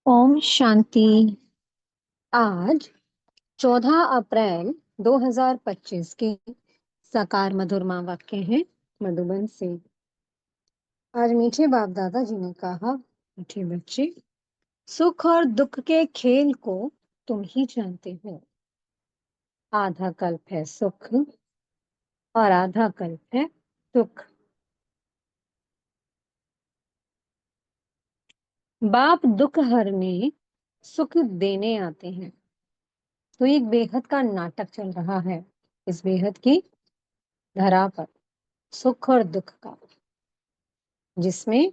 ओम शांति। आज 14 अप्रैल 2025 के साकार मधुरमा वाक्य हैं मधुबन से। आज मीठे बाप दादा जी ने कहा, मीठे बच्चे, सुख और दुख के खेल को तुम ही जानते हो। आधा कल्प है सुख और आधा कल्प है दुख। बाप दुख हरने सुख देने आते हैं। तो एक बेहद का नाटक चल रहा है इस बेहद की धरा पर, सुख और दुख का, जिसमें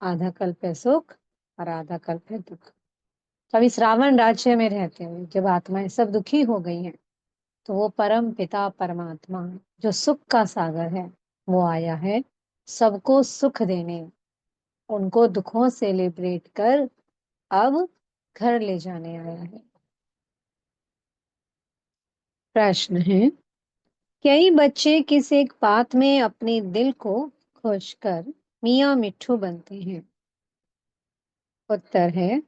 आधा कल्प है सुख और आधा कल्प है दुख। तो अभी श्रावण राज्य में रहते हुए जब आत्माएं सब दुखी हो गई हैं, तो वो परम पिता परमात्मा जो सुख का सागर है, वो आया है सबको सुख देने, उनको दुखों से लिबरेट कर अब घर ले जाने आया है। प्रश्न है, कई बच्चे किस एक बात में अपने दिल को खुश कर मियाँ मिट्ठू बनते हैं? उत्तर है,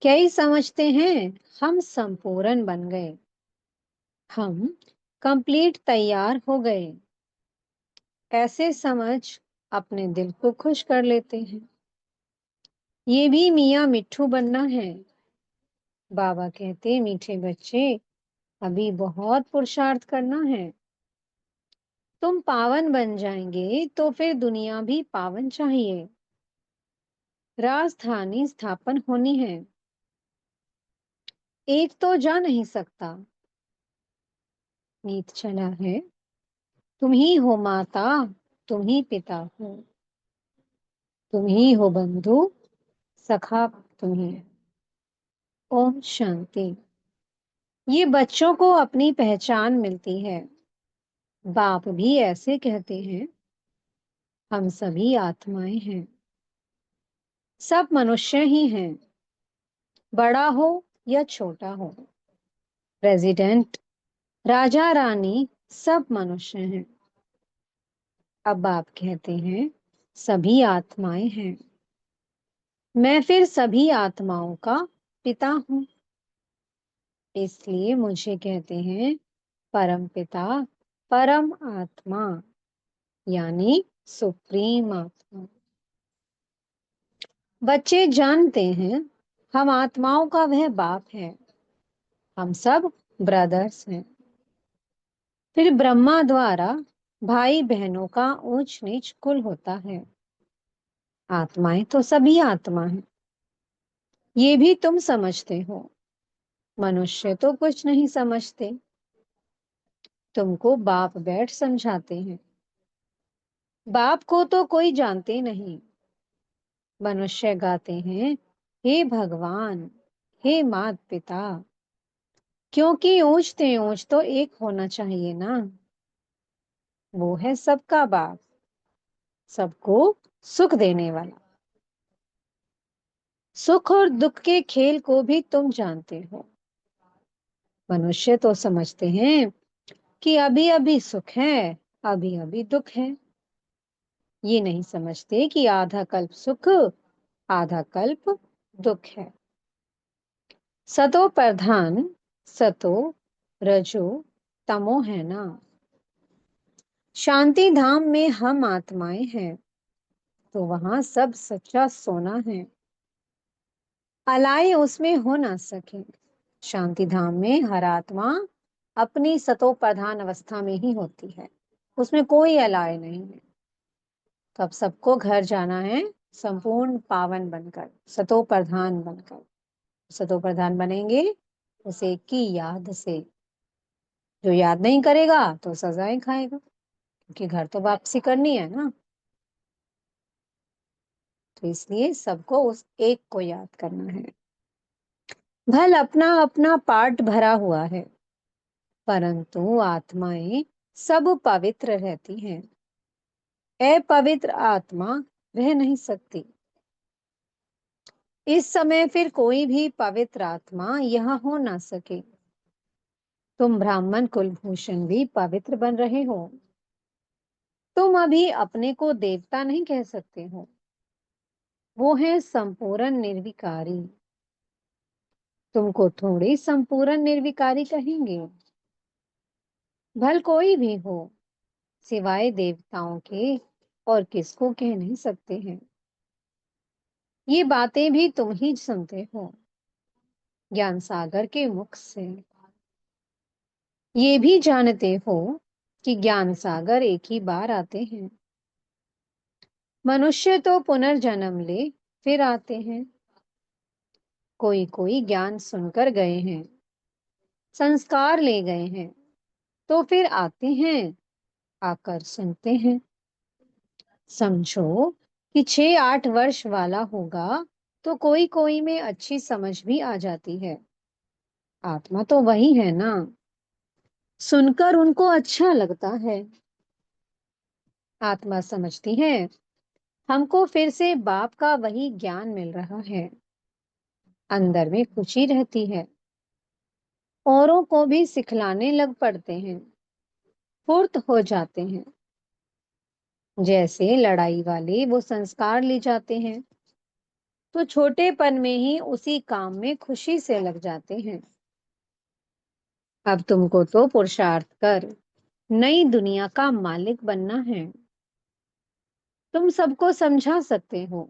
कई समझते हैं हम संपूर्ण बन गए, हम कंप्लीट तैयार हो गए। ऐसे समझ अपने दिल को खुश कर लेते हैं। ये भी मियाँ मिट्ठू बनना है। बाबा कहते, मीठे बच्चे, अभी बहुत पुरुषार्थ करना है। तुम पावन बन जाएंगे तो फिर दुनिया भी पावन चाहिए। राजधानी स्थापन होनी है। एक तो जा नहीं सकता। नीत चला है, तुम ही हो माता, तुम ही पिता हो, तुम ही हो बंधु, सखा तुम ही। ओम शांति। ये बच्चों को अपनी पहचान मिलती है। बाप भी ऐसे कहते हैं, हम सभी आत्माएं हैं, सब मनुष्य ही हैं, बड़ा हो या छोटा हो, प्रेसिडेंट, राजा रानी, सब मनुष्य हैं। अब बाप कहते हैं, सभी आत्माएं हैं, मैं फिर सभी आत्माओं का पिता हूं, इसलिए मुझे कहते हैं परम पिता, परम आत्मा, यानी सुप्रीम आत्मा। बच्चे जानते हैं हम आत्माओं का वह बाप है, हम सब ब्रदर्स हैं। फिर ब्रह्मा द्वारा भाई बहनों का ऊंच नीच कुल होता है। आत्माएं तो सभी आत्मा हैं, ये भी तुम समझते हो। मनुष्य तो कुछ नहीं समझते, तुमको बाप बैठ समझाते हैं। बाप को तो कोई जानते नहीं। मनुष्य गाते हैं, हे भगवान, हे मात पिता, क्योंकि ऊंचते ऊंच तो एक होना चाहिए ना। वो है सबका बाप, सबको सुख देने वाला। सुख और दुख के खेल को भी तुम जानते हो। मनुष्य तो समझते हैं कि अभी अभी सुख है, अभी अभी दुख है। ये नहीं समझते कि आधा कल्प सुख, आधा कल्प दुख है। सतो प्रधान, सतो रजो तमो है ना। शांति धाम में हम आत्माएं हैं, तो वहां सब सच्चा सोना है। अलाय उसमें हो ना सके। शांति धाम में हर आत्मा अपनी सतो प्रधान अवस्था में ही होती है, उसमें कोई अलाय नहीं है। तो अब सबको घर जाना है संपूर्ण पावन बनकर, सतो प्रधान बनकर। सतो प्रधान बनेंगे उसे की याद से। जो याद नहीं करेगा तो सजाएं खाएगा, क्योंकि घर तो वापसी करनी है ना। तो इसलिए सबको उस एक को याद करना है। भल अपना अपना पार्ट भरा हुआ है, परंतु आत्माएं सब पवित्र रहती हैं। अपवित्र आत्मा रह नहीं सकती। इस समय फिर कोई भी पवित्र आत्मा यहाँ हो ना सके। तुम ब्राह्मण कुलभूषण भी पवित्र बन रहे हो। तुम अभी अपने को देवता नहीं कह सकते हो। वो है संपूर्ण निर्विकारी। तुमको थोड़ी संपूर्ण निर्विकारी कहेंगे। भल कोई भी हो, सिवाय देवताओं के और किसको कह नहीं सकते हैं। ये बातें भी तुम ही सुनते हो ज्ञान सागर के मुख से। ये भी जानते हो कि ज्ञान सागर एक ही बार आते हैं। मनुष्य तो पुनर्जन्म ले फिर आते हैं। कोई कोई ज्ञान सुनकर गए हैं, संस्कार ले गए हैं, तो फिर आते हैं, आकर सुनते हैं। समझो कि 6-8 वर्ष वाला होगा तो कोई कोई में अच्छी समझ भी आ जाती है। आत्मा तो वही है ना, सुनकर उनको अच्छा लगता है। आत्मा समझती है हमको फिर से बाप का वही ज्ञान मिल रहा है। अंदर में खुशी रहती है, औरों को भी सिखलाने लग पड़ते हैं, फुर्त हो जाते हैं। जैसे लड़ाई वाले वो संस्कार ले जाते हैं तो छोटेपन में ही उसी काम में खुशी से लग जाते हैं। अब तुमको तो पुरुषार्थ कर नई दुनिया का मालिक बनना है। तुम सबको समझा सकते हो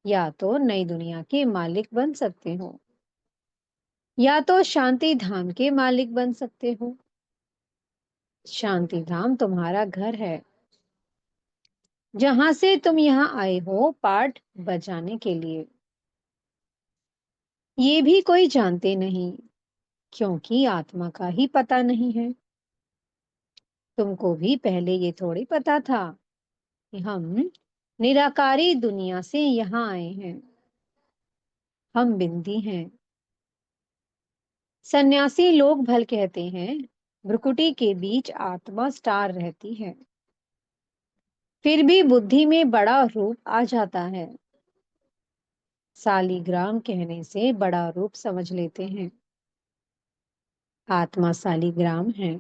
या तो नई दुनिया के मालिक बन सकते हो या तो शांति धाम के मालिक बन सकते हो। शांति धाम तुम्हारा घर है, जहां से तुम यहाँ आए हो पाठ बजाने के लिए। ये भी कोई जानते नहीं, क्योंकि आत्मा का ही पता नहीं है। तुमको भी पहले ये थोड़ी पता था कि हम निराकारी दुनिया से यहाँ आए हैं। हम बिंदी हैं। सन्यासी लोग भल कहते हैं भ्रुकुटी के बीच आत्मा स्टार रहती है। फिर भी बुद्धि में बड़ा रूप आ जाता है। सालीग्राम कहने से बड़ा रूप समझ लेते हैं। आत्मा सालीग्राम है।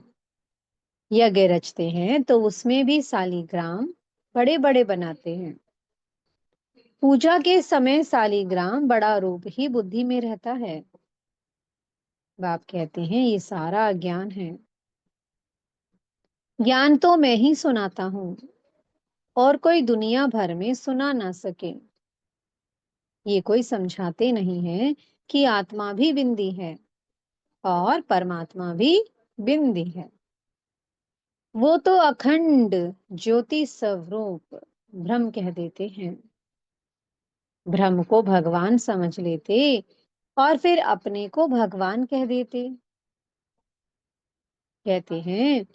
यज्ञ रचते हैं तो उसमें भी सालीग्राम बड़े बड़े बनाते हैं। पूजा के समय सालीग्राम बड़ा रूप ही बुद्धि में रहता है। बाप कहते हैं ये सारा ज्ञान है। ज्ञान तो मैं ही सुनाता हूँ और कोई दुनिया भर में सुना ना सके। ये कोई समझाते नहीं है कि आत्मा भी बिंदी है और परमात्मा भी बिंदी है। वो तो अखंड ज्योति स्वरूप ब्रह्म कह देते हैं। ब्रह्म को भगवान समझ लेते और फिर अपने को भगवान कह देते। कहते हैं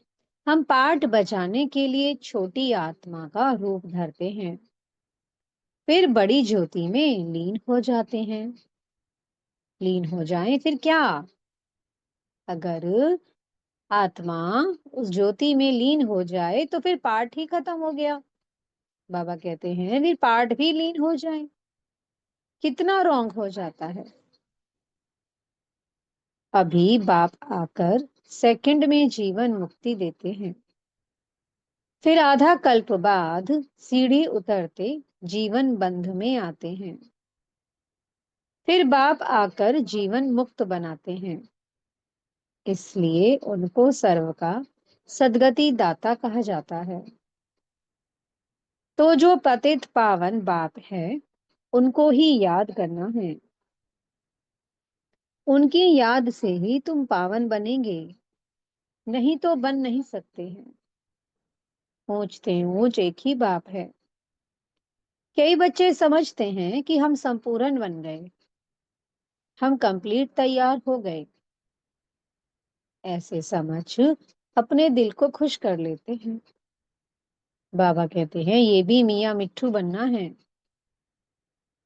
हम पाठ बजाने के लिए छोटी आत्मा का रूप धरते हैं, फिर बड़ी ज्योति में लीन हो जाते हैं। लीन हो जाएं फिर क्या? अगर आत्मा उस ज्योति में लीन हो जाए तो फिर पाठ ही खत्म हो गया। बाबा कहते हैं फिर पाठ भी लीन हो जाए, कितना रॉन्ग हो जाता है। अभी बाप आकर सेकंड में जीवन मुक्ति देते हैं, फिर आधा कल्प बाद सीढ़ी उतरते जीवन बंध में आते हैं। फिर बाप आकर जीवन मुक्त बनाते हैं, इसलिए उनको सर्व का सदगति दाता कहा जाता है। तो जो पतित पावन बाप है उनको ही याद करना है। उनकी याद से ही तुम पावन बनेंगे, नहीं तो बन नहीं सकते हैं। ऊंचते ऊंच एक ही बाप है। कई बच्चे समझते हैं कि हम संपूर्ण बन गए, हम कंप्लीट तैयार हो गए। ऐसे समझ अपने दिल को खुश कर लेते हैं। बाबा कहते हैं ये भी मियाँ मिट्ठू बनना है।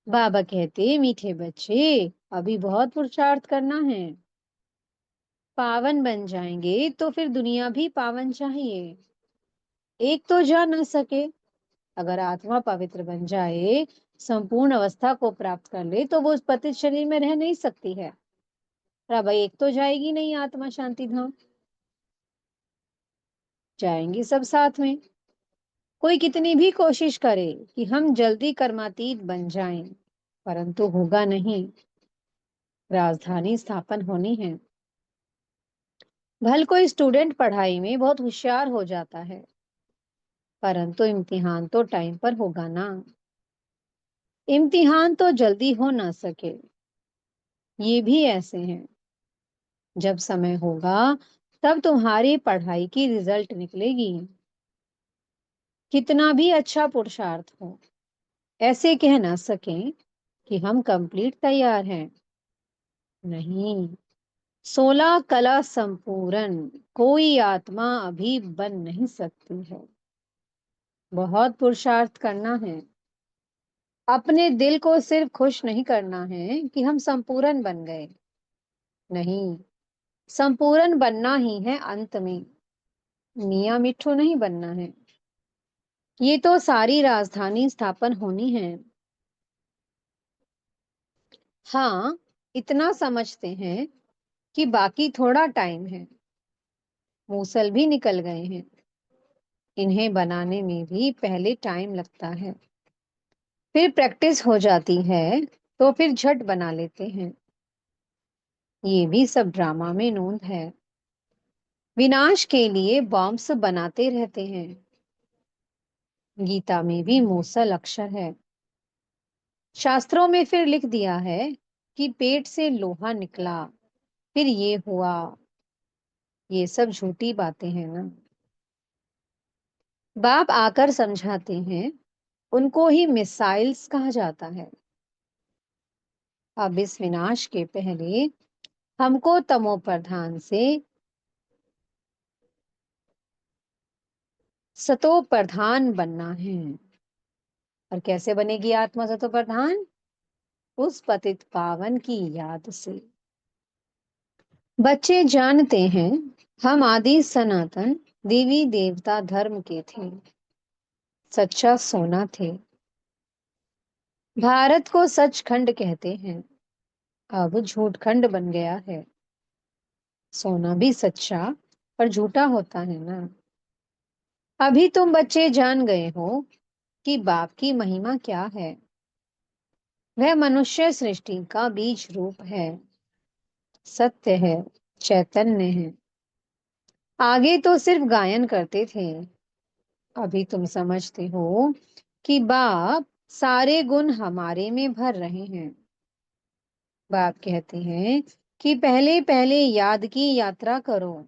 बाबा कहते मीठे बच्चे अभी बहुत पुरुषार्थ करना है। पावन बन जाएंगे तो फिर दुनिया भी पावन चाहिए। एक तो जा न सके। अगर आत्मा पवित्र बन जाए, संपूर्ण अवस्था को प्राप्त कर ले तो वो उस पतित शरीर में रह नहीं सकती है। अरे भाई एक तो जाएगी नहीं आत्मा शांति धाम, जाएंगी सब साथ में। कोई कितनी भी कोशिश करे कि हम जल्दी कर्मातीत बन जाएं, परंतु होगा नहीं। राजधानी स्थापन होनी है। भल कोई स्टूडेंट पढ़ाई में बहुत होशियार हो जाता है, परंतु इम्तिहान तो टाइम पर होगा ना। इम्तिहान तो जल्दी हो ना सके। ये भी ऐसे हैं। जब समय होगा तब तुम्हारी पढ़ाई की रिजल्ट निकलेगी। कितना भी अच्छा पुरुषार्थ हो, ऐसे कह ना सकें कि हम कंप्लीट तैयार हैं। नहीं, 16 कला संपूर्ण कोई आत्मा अभी बन नहीं सकती है। बहुत पुरुषार्थ करना है। अपने दिल को सिर्फ खुश नहीं करना है कि हम संपूर्ण बन गए। नहीं, संपूर्ण बनना ही है अंत में। मियाँ मिट्ठू नहीं बनना है। ये तो सारी राजधानी स्थापन होनी है। हाँ, इतना समझते हैं कि बाकी थोड़ा टाइम है। मूसल भी निकल गए हैं। इन्हें बनाने में भी पहले टाइम लगता है, फिर प्रैक्टिस हो जाती है, तो फिर झट बना लेते हैं। ये भी सब ड्रामा में नोंद है। विनाश के लिए बॉम्ब्स बनाते रहते हैं। गीता में भी मूसल अक्षर है। शास्त्रों में फिर लिख दिया है कि पेट से लोहा निकला, फिर ये हुआ। ये सब झूठी बातें हैं ना। बाप आकर समझाते हैं। उनको ही मिसाइल्स कहा जाता है। अब इस विनाश के पहले हमको तमो प्रधान से सतो प्रधान बनना है। और कैसे बनेगी आत्मा सतो प्रधान? उस पतित पावन की याद से। बच्चे जानते हैं हम आदि सनातन देवी देवता धर्म के थे। सच्चा सोना थे। भारत को सचखंड कहते हैं। अब झूठखंड बन गया है। सोना भी सच्चा पर झूठा होता है ना। अभी तुम बच्चे जान गए हो कि बाप की महिमा क्या है। वह मनुष्य सृष्टि का बीज रूप है। सत्य है, चैतन्य है। आगे तो सिर्फ गायन करते थे। अभी तुम समझते हो कि बाप सारे गुण हमारे में भर रहे हैं। बाप कहते हैं कि पहले पहले याद की यात्रा करो।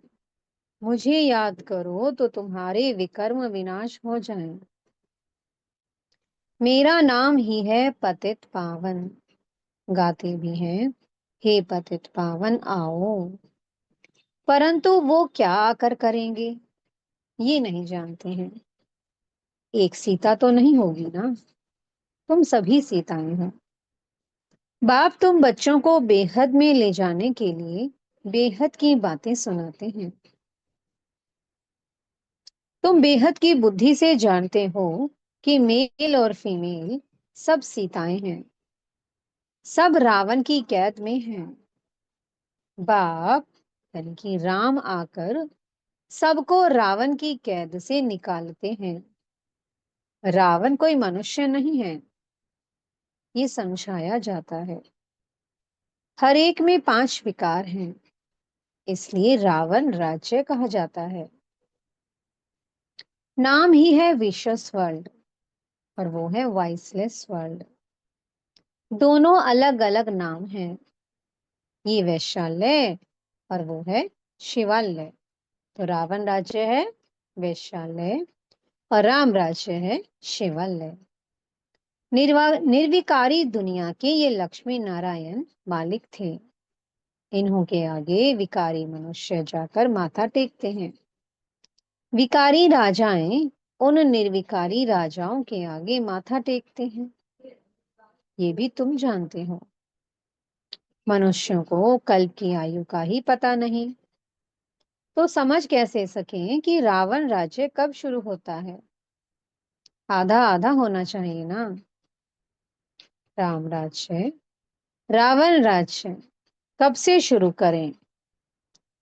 मुझे याद करो तो तुम्हारे विकर्म विनाश हो जाएं। मेरा नाम ही है पतित पावन। गाते भी हैं, हे पतित पावन आओ। परंतु वो क्या आकर करेंगे, ये नहीं जानते हैं। एक सीता तो नहीं होगी ना। तुम सभी सीताएं हो। बाप तुम बच्चों को बेहद में ले जाने के लिए बेहद की बातें सुनाते हैं। तुम बेहद की बुद्धि से जानते हो कि मेल और फीमेल सब सीताएं हैं। सब रावण की कैद में हैं। बाप यानी कि राम आकर सबको रावण की कैद से निकालते हैं। रावण कोई मनुष्य नहीं है, ये समझाया जाता है। हर एक में 5 विकार हैं, इसलिए रावण राज्य कहा जाता है। नाम ही है विशस वर्ल्ड और वो है वाइसलेस वर्ल्ड। दोनों अलग अलग नाम हैं। ये वैशाल्य और वो है शिवालय। तो रावण राज्य है वैशाल्य और राम राज्य है शिवालय। निर्विकारी दुनिया के ये लक्ष्मी नारायण मालिक थे। इन्हों के आगे विकारी मनुष्य जाकर माथा टेकते हैं। विकारी राजाएं उन निर्विकारी राजाओं के आगे माथा टेकते हैं। ये भी तुम जानते हो। मनुष्यों को कल्प की आयु का ही पता नहीं, तो समझ कैसे सकें कि रावण राज्य कब शुरू होता है। आधा आधा होना चाहिए ना। राम राज्य रावण राज्य कब से शुरू करें,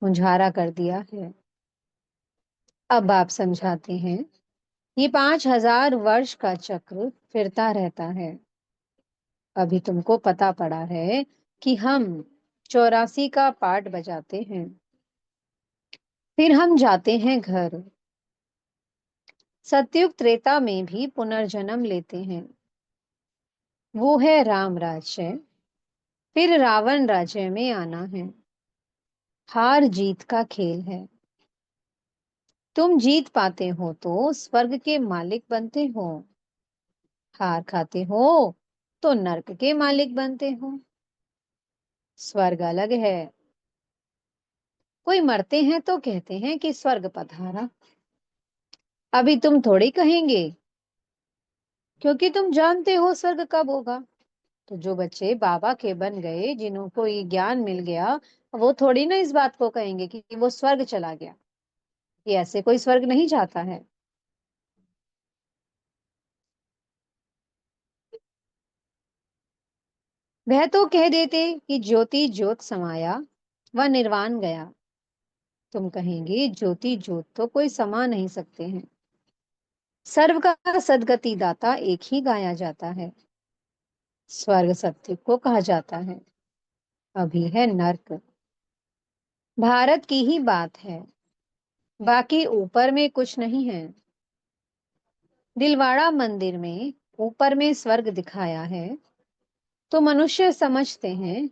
मुंझारा कर दिया है। अब आप समझाते हैं ये 5,000 वर्ष का चक्र फिरता रहता है। अभी तुमको पता पड़ा है कि हम 84 का पाठ बजाते हैं, फिर हम जाते हैं घर। सतयुग त्रेता में भी पुनर्जन्म लेते हैं, वो है राम राज्य। फिर रावण राज्य में आना है। हार जीत का खेल है। तुम जीत पाते हो तो स्वर्ग के मालिक बनते हो, हार खाते हो तो नर्क के मालिक बनते हो। स्वर्ग अलग है। कोई मरते हैं तो कहते हैं कि स्वर्ग पधारा। अभी तुम थोड़ी कहेंगे, क्योंकि तुम जानते हो स्वर्ग कब होगा। तो जो बच्चे बाबा के बन गए, जिन्हों ये ज्ञान मिल गया, वो थोड़ी ना इस बात को कहेंगे कि वो स्वर्ग चला गया। ये ऐसे कोई स्वर्ग नहीं जाता है। वह तो कह देते कि ज्योति ज्योत समाया, वह निर्वाण गया। तुम कहेंगे ज्योति ज्योत तो कोई समा नहीं सकते हैं। सर्व का सदगति दाता एक ही गाया जाता है। स्वर्ग सत्य को कहा जाता है। अभी है नर्क। भारत की ही बात है, बाकी ऊपर में कुछ नहीं है। दिलवाड़ा मंदिर में ऊपर में स्वर्ग दिखाया है, तो मनुष्य समझते हैं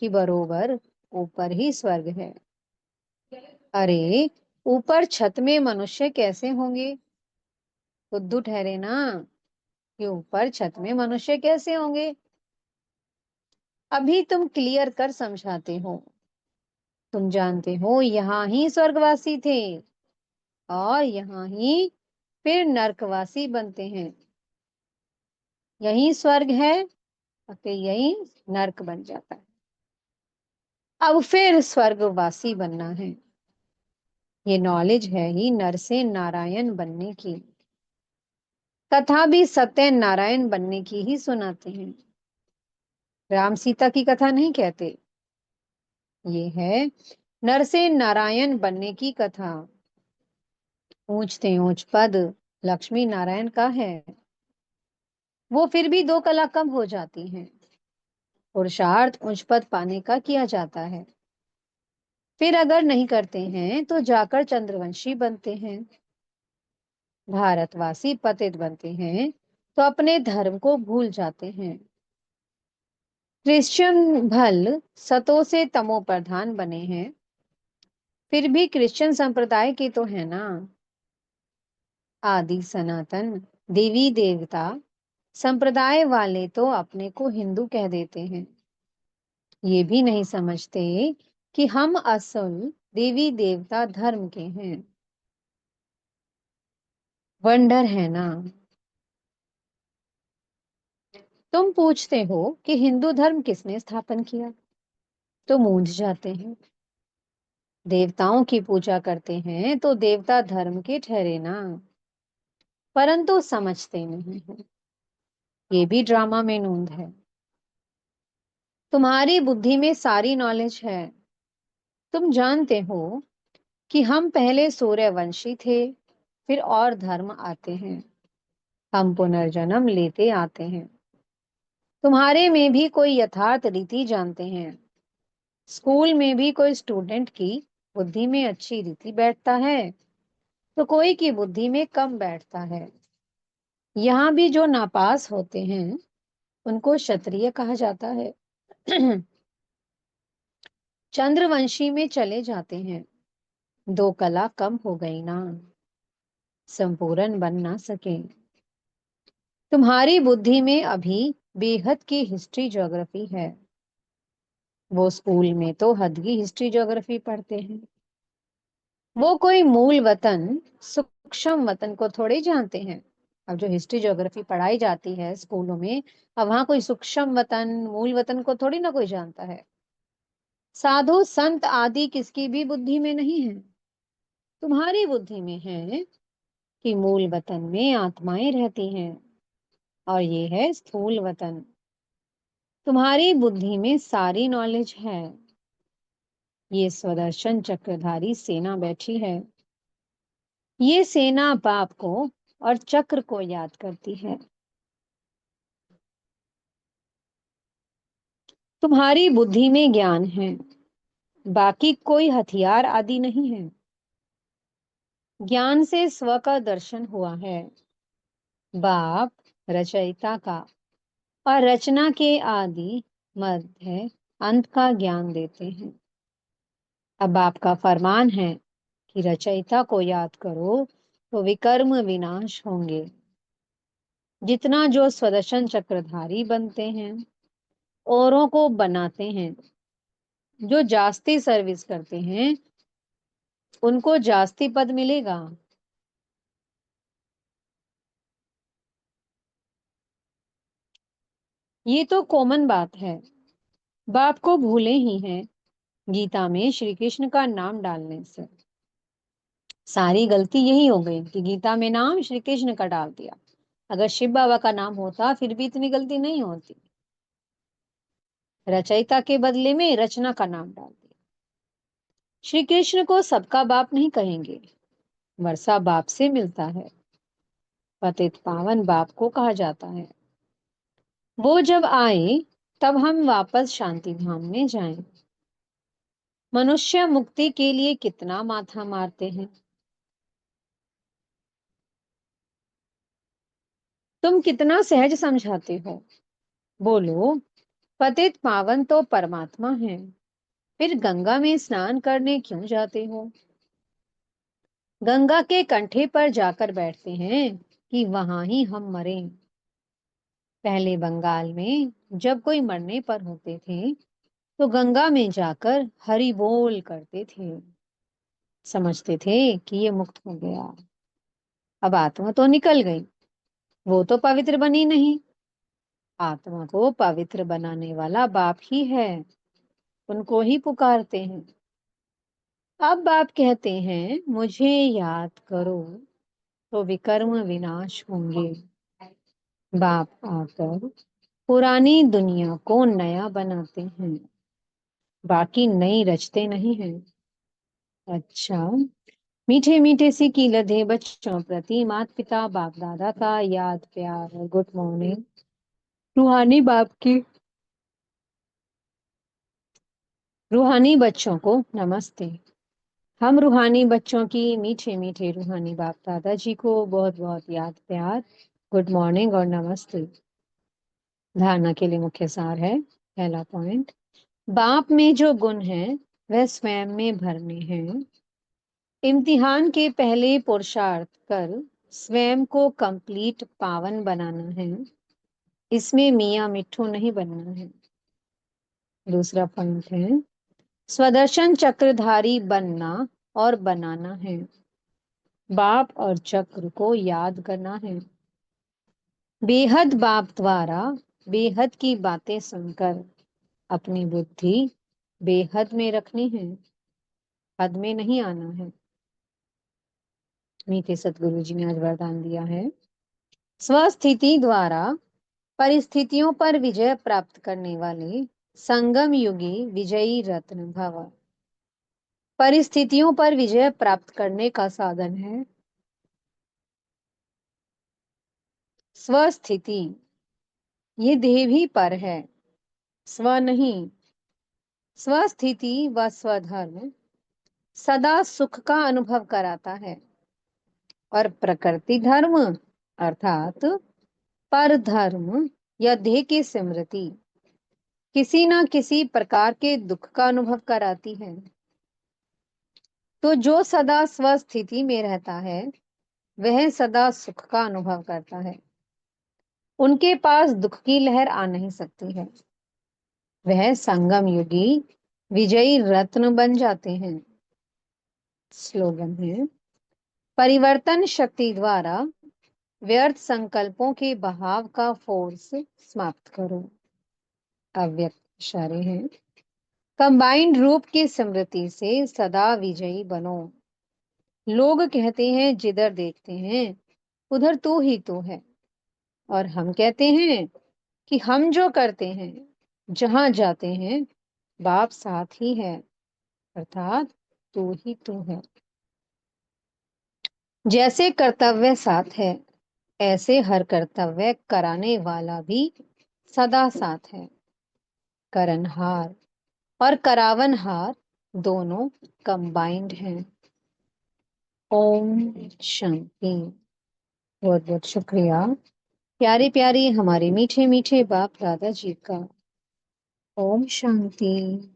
कि बरोबर ऊपर ही स्वर्ग है। अरे, ऊपर छत में मनुष्य कैसे होंगे? बुद्धू ठहरे ना, कि ऊपर छत में मनुष्य कैसे होंगे। अभी तुम क्लियर कर समझाते हो। तुम जानते हो यहाँ ही स्वर्गवासी थे, और यहाँ ही फिर नरकवासी बनते हैं। यही स्वर्ग है और फिर यही नरक बन जाता है। अब फिर स्वर्गवासी बनना है। ये नॉलेज है ही नर से नारायण बनने की। कथा भी सत्य नारायण बनने की ही सुनाते हैं। राम सीता की कथा नहीं कहते। ये है नर से नारायण बनने की कथा। ऊंचते ऊंच पद लक्ष्मी नारायण का है, वो फिर भी 2 कला कम हो जाती हैं। पुरुषार्थ उच्च पद पाने का किया जाता है। फिर अगर नहीं करते हैं तो जाकर चंद्रवंशी बनते हैं। भारतवासी पतित बनते हैं तो अपने धर्म को भूल जाते हैं। क्रिश्चियन भल सतो से तमो प्रधान बने हैं, फिर भी क्रिश्चियन संप्रदाय के तो है ना। आदि सनातन देवी देवता संप्रदाय वाले तो अपने को हिंदू कह देते हैं। ये भी नहीं समझते कि हम असल देवी देवता धर्म के हैं। वंडर है ना। तुम पूछते हो कि हिंदू धर्म किसने स्थापन किया, तो मूंझ जाते हैं। देवताओं की पूजा करते हैं तो देवता धर्म के ठहरे ना, परंतु समझते नहीं है। ये भी ड्रामा में नूंद है। तुम्हारी बुद्धि में सारी नॉलेज है। तुम जानते हो कि हम पहले सूर्यवंशी थे, फिर और धर्म आते हैं। हम पुनर्जन्म लेते आते हैं। तुम्हारे में भी कोई यथार्थ रीति जानते हैं। स्कूल में भी कोई स्टूडेंट की बुद्धि में अच्छी रीति बैठता है, तो कोई की बुद्धि में कम बैठता है। यहाँ भी जो नापास होते हैं उनको क्षत्रिय कहा जाता है। चंद्रवंशी में चले जाते हैं। 2 कला कम हो गई ना, संपूर्ण बन ना सके। तुम्हारी बुद्धि में अभी बेहद की हिस्ट्री ज्योग्राफी है। वो स्कूल में तो हद की हिस्ट्री ज्योग्राफी पढ़ते हैं। वो कोई मूल वतन सूक्ष्म वतन को थोड़े जानते हैं। अब जो हिस्ट्री ज्योग्राफी पढ़ाई जाती है स्कूलों में, अब वहां कोई सूक्ष्म वतन मूल वतन को थोड़ी ना कोई जानता है। साधु संत आदि किसकी भी बुद्धि में नहीं है। तुम्हारी बुद्धि में है कि मूल वतन में आत्माएं रहती हैं, और ये है स्थूल वतन। तुम्हारी बुद्धि में सारी नॉलेज है। ये स्वदर्शन चक्रधारी सेना बैठी है। ये सेना बाप को और चक्र को याद करती है। तुम्हारी बुद्धि में ज्ञान है, बाकी कोई हथियार आदि नहीं है। ज्ञान से स्व का दर्शन हुआ है। बाप रचयिता का और रचना के आदि मध्य अंत का ज्ञान देते हैं। अब आपका फरमान है कि रचयिता को याद करो तो विकर्म विनाश होंगे। जितना जो स्वदर्शन चक्रधारी बनते हैं, औरों को बनाते हैं, जो जास्ती सर्विस करते हैं, उनको जास्ती पद मिलेगा। ये तो कॉमन बात है, बाप को भूले ही हैं गीता में श्री कृष्ण का नाम डालने से। सारी गलती यही हो गई कि गीता में नाम श्री कृष्ण का डाल दिया। अगर शिव बाबा का नाम होता फिर भी इतनी गलती नहीं होती। रचयिता के बदले में रचना का नाम डाल दिया। श्री कृष्ण को सबका बाप नहीं कहेंगे, वर्षा बाप से मिलता है। पतित पावन बाप को कहा जाता है। वो जब आए तब हम वापस शांति धाम में जाएं। मनुष्य मुक्ति के लिए कितना माथा मारते हैं। तुम कितना सहज समझाते हो। बोलो, पतित पावन तो परमात्मा है, फिर गंगा में स्नान करने क्यों जाते हो। गंगा के कंठे पर जाकर बैठते हैं कि वहां ही हम मरें। पहले बंगाल में जब कोई मरने पर होते थे तो गंगा में जाकर हरि बोल करते थे। समझते थे कि ये मुक्त हो गया। अब आत्मा तो निकल गई, वो तो पवित्र बनी नहीं। आत्मा को पवित्र बनाने वाला बाप ही है, उनको ही पुकारते हैं। अब बाप कहते हैं मुझे याद करो तो विकर्म विनाश होंगे। बाप आकर पुरानी दुनिया को नया बनाते हैं, बाकी नई रचते नहीं हैं। अच्छा, मीठे मीठे सी की लधे बच्चों प्रति माता पिता बाप दादा का याद प्यार और गुड मॉर्निंग। रूहानी बाप की रूहानी बच्चों को नमस्ते। हम रूहानी बच्चों की मीठे मीठे रूहानी बाप दादाजी को बहुत बहुत याद प्यार, गुड मॉर्निंग और नमस्ते। धारणा के लिए मुख्य सार है। पहला पॉइंट, बाप में जो गुण है वह स्वयं में भरने हैं। इम्तिहान के पहले पुरुषार्थ कर स्वयं को कंप्लीट पावन बनाना है। इसमें मियाँ मिट्ठू नहीं बनना है। दूसरा पॉइंट है, स्वदर्शन चक्रधारी बनना और बनाना है। बाप और चक्र को याद करना है। बेहद बाप द्वारा बेहद की बातें सुनकर अपनी बुद्धि बेहद में रखनी है, हद में नहीं आना है। मीठे सतगुरु जी ने आज वरदान दिया है, स्वस्थिति द्वारा परिस्थितियों पर विजय प्राप्त करने वाले संगम युगी विजयी रत्न भव। परिस्थितियों पर विजय प्राप्त करने का साधन है स्वस्थिति। ये देह भी पर है, स्व नहीं। स्वस्थिति व स्वधर्म सदा सुख का अनुभव कराता है और प्रकृति धर्म अर्थात पर धर्म या देह की स्मृति किसी न किसी प्रकार के दुख का अनुभव कराती है। तो जो सदा स्वस्थिति में रहता है वह सदा सुख का अनुभव करता है। उनके पास दुख की लहर आ नहीं सकती है। वह संगम युगी विजयी रत्न बन जाते हैं। स्लोगन है, परिवर्तन शक्ति द्वारा व्यर्थ संकल्पों के बहाव का फोर्स समाप्त करो। अव्यक्त इशारे हैं, कंबाइंड रूप की स्मृति से सदा विजयी बनो। लोग कहते हैं जिधर देखते हैं उधर तू ही तू है, और हम कहते हैं कि हम जो करते हैं जहां जाते हैं बाप साथ ही है, अर्थात तू ही तू है। जैसे कर्तव्य साथ है, ऐसे हर कर्तव्य कराने वाला भी सदा साथ है। करनहार और करावनहार दोनों कंबाइंड हैं। ओम शांति। बहुत बहुत शुक्रिया प्यारी प्यारी हमारे मीठे मीठे बाप दादा जी का। ओम शांति।